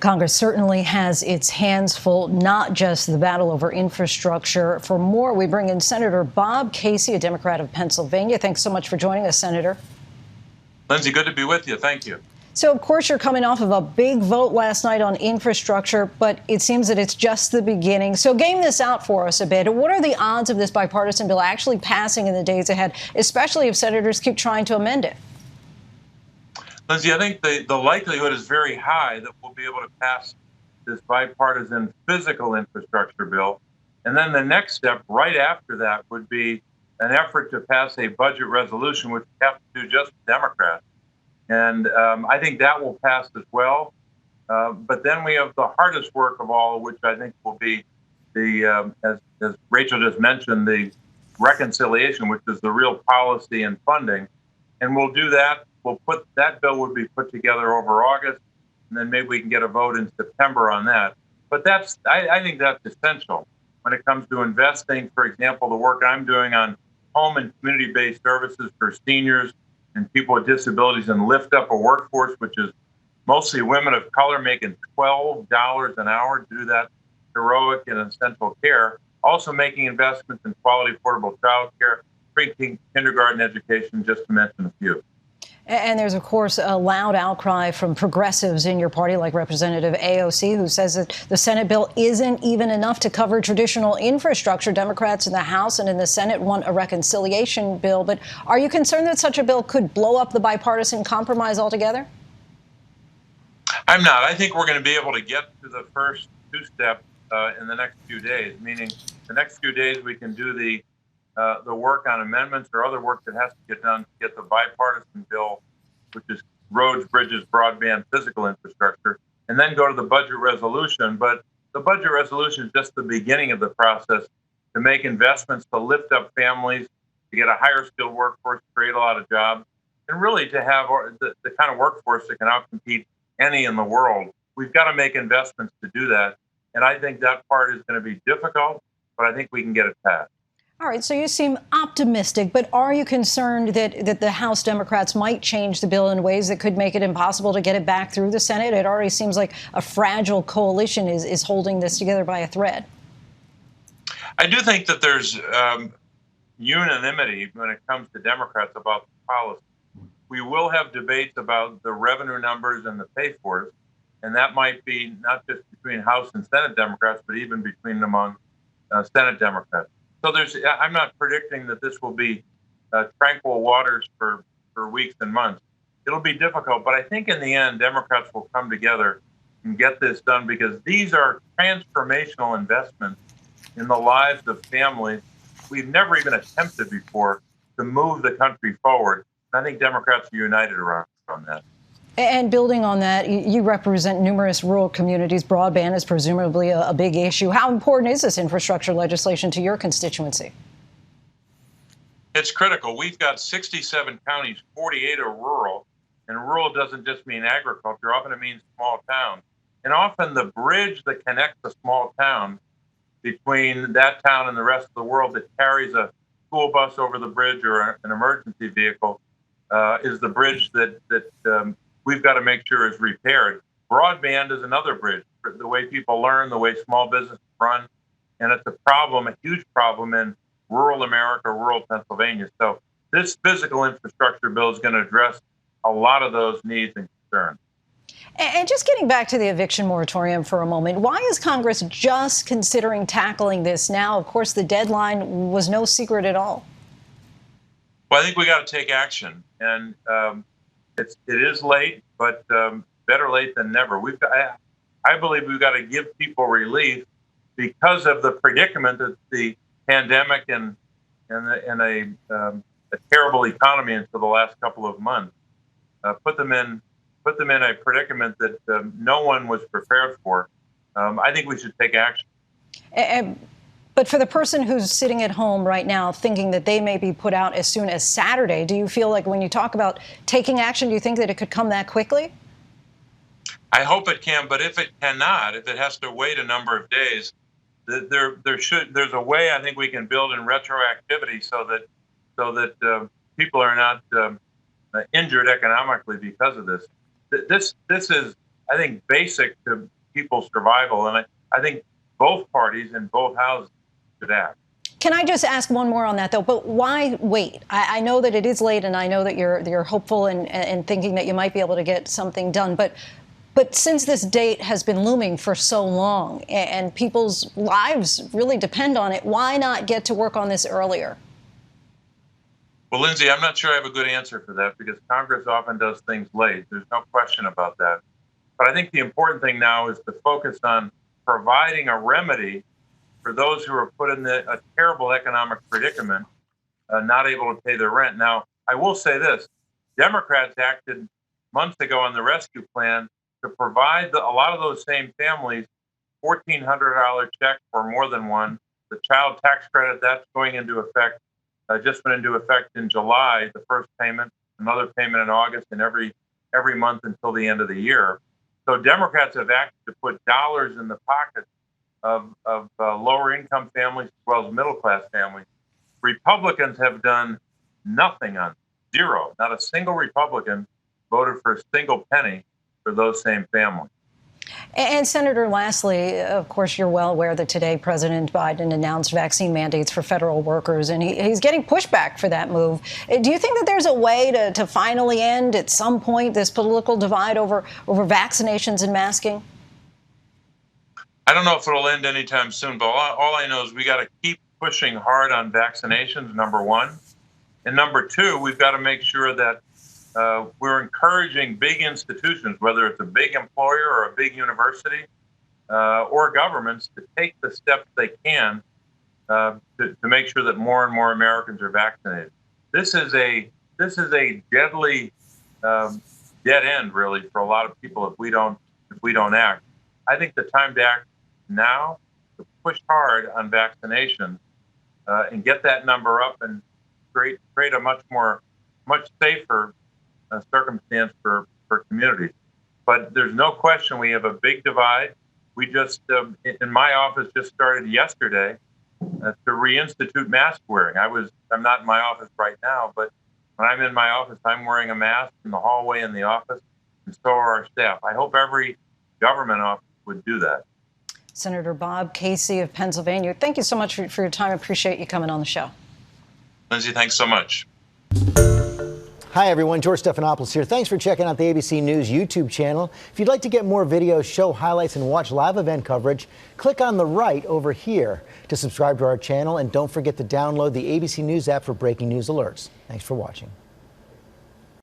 Congress certainly has its hands full, not just the battle over infrastructure. For more, we bring in Senator Bob Casey, a Democrat of Pennsylvania. Thanks so much for joining us, Senator. Lindsey, good to be with you. Thank you. So, of course, you're coming off of a big vote last night on infrastructure, but it seems that it's just the beginning. So game this out for us a bit. What are the odds of this bipartisan bill actually passing in the days ahead, especially if senators keep trying to amend it? Lindsey, I think the likelihood is very high that we'll be able to pass this bipartisan physical infrastructure bill. And then the next step right after that would be an effort to pass a budget resolution, which we have to do just with Democrats. And I think that will pass as well. But then we have the hardest work of all, which I think will be the, as Rachel just mentioned, the reconciliation, which is the real policy and funding. And we'll do that. That bill would be put together over August, and then maybe we can get a vote in September on that. But I think that's essential when it comes to investing. For example, the work I'm doing on home and community-based services for seniors and people with disabilities, and lift up a workforce, which is mostly women of color making $12 an hour to do that heroic and essential care. Also making investments in quality portable child care, pre-kindergarten education, just to mention a few. And there's, of course, a loud outcry from progressives in your party, like Representative AOC, who says that the Senate bill isn't even enough to cover traditional infrastructure. Democrats in the House and in the Senate want a reconciliation bill. But are you concerned that such a bill could blow up the bipartisan compromise altogether? I'm not. I think we're going to be able to get to the first two steps in the next few days, meaning the next few days we can do the work on amendments or other work that has to get done to get the bipartisan bill, which is roads, bridges, broadband, physical infrastructure, and then go to the budget resolution. But the budget resolution is just the beginning of the process to make investments, to lift up families, to get a higher skilled workforce, create a lot of jobs, and really to have the kind of workforce that can outcompete any in the world. We've got to make investments to do that. And I think that part is going to be difficult, but I think we can get it passed. All right, so you seem optimistic, but are you concerned that the House Democrats might change the bill in ways that could make it impossible to get it back through the Senate? It already seems like a fragile coalition is holding this together by a thread. I do think that there's unanimity when it comes to Democrats about the policy. We will have debates about the revenue numbers and the pay for it, and that might be not just between House and Senate Democrats, but even between among Senate Democrats. So I'm not predicting that this will be tranquil waters for weeks and months. It'll be difficult, but I think in the end, Democrats will come together and get this done because these are transformational investments in the lives of families we've never even attempted before to move the country forward. And I think Democrats are united around that. And building on that, you represent numerous rural communities. Broadband is presumably a big issue. How important is this infrastructure legislation to your constituency? It's critical. We've got 67 counties, 48 are rural. And rural doesn't just mean agriculture. Often it means small towns. And often the bridge that connects a small town between that town and the rest of the world that carries a school bus over the bridge or an emergency vehicle is the bridge that we've got to make sure is repaired. Broadband is another bridge, the way people learn, the way small businesses run. And it's a problem, a huge problem in rural America, rural Pennsylvania. So this physical infrastructure bill is going to address a lot of those needs and concerns. And just getting back to the eviction moratorium for a moment, why is Congress just considering tackling this now? Of course, the deadline was no secret at all. Well, I think we got to take action. And it is late, but better late than never. I believe we've got to give people relief because of the predicament that the pandemic and a terrible economy into the last couple of months put them in a predicament that no one was prepared for. I think we should take action. But for the person who's sitting at home right now thinking that they may be put out as soon as Saturday, do you feel like when you talk about taking action, do you think that it could come that quickly? I hope it can, but if it cannot, if it has to wait a number of days, there's a way I think we can build in retroactivity so that people are not injured economically because of this. This is I think, basic to people's survival. And I think both parties in both houses should act. Can I just ask one more on that, though? But why wait? I know that it is late, and I know that you're hopeful and thinking that you might be able to get something done. But since this date has been looming for so long and people's lives really depend on it, why not get to work on this earlier? Well, Lindsay, I'm not sure I have a good answer for that because Congress often does things late. There's no question about that. But I think the important thing now is to focus on providing a remedy for those who are put in a terrible economic predicament, not able to pay their rent. Now, I will say this. Democrats acted months ago on the rescue plan to provide a lot of those same families $1,400 check for more than one. The child tax credit, that's going into effect, just went into effect in July, the first payment, another payment in August, and every month until the end of the year. So Democrats have acted to put dollars in the pockets of lower income families as well as middle class families. Republicans have done nothing on zero. Not a single Republican voted for a single penny for those same families. And Senator, lastly, of course, you're well aware that today President Biden announced vaccine mandates for federal workers, and he's getting pushback for that move. Do you think that there's a way to finally end at some point this political divide over vaccinations and masking? I don't know if it'll end anytime soon, but all I know is we got to keep pushing hard on vaccinations, number one. And number two, we've got to make sure that we're encouraging big institutions, whether it's a big employer or a big university or governments, to take the steps they can to make sure that more and more Americans are vaccinated. This is a deadly dead end, really, for a lot of people if we don't act. I think the time to act now, to push hard on vaccinations and get that number up and create a much safer circumstance for communities. But there's no question we have a big divide. We just, in my office, just started yesterday to reinstitute mask wearing. I'm not in my office right now, but when I'm in my office, I'm wearing a mask in the hallway in the office, and so are our staff. I hope every government office would do that. Senator Bob Casey of Pennsylvania, thank you so much for your time. I appreciate you coming on the show. Lindsay, thanks so much. Hi, everyone. George Stephanopoulos here. Thanks for checking out the ABC News YouTube channel. If you'd like to get more videos, show highlights, and watch live event coverage, click on the right over here to subscribe to our channel. And don't forget to download the ABC News app for breaking news alerts. Thanks for watching.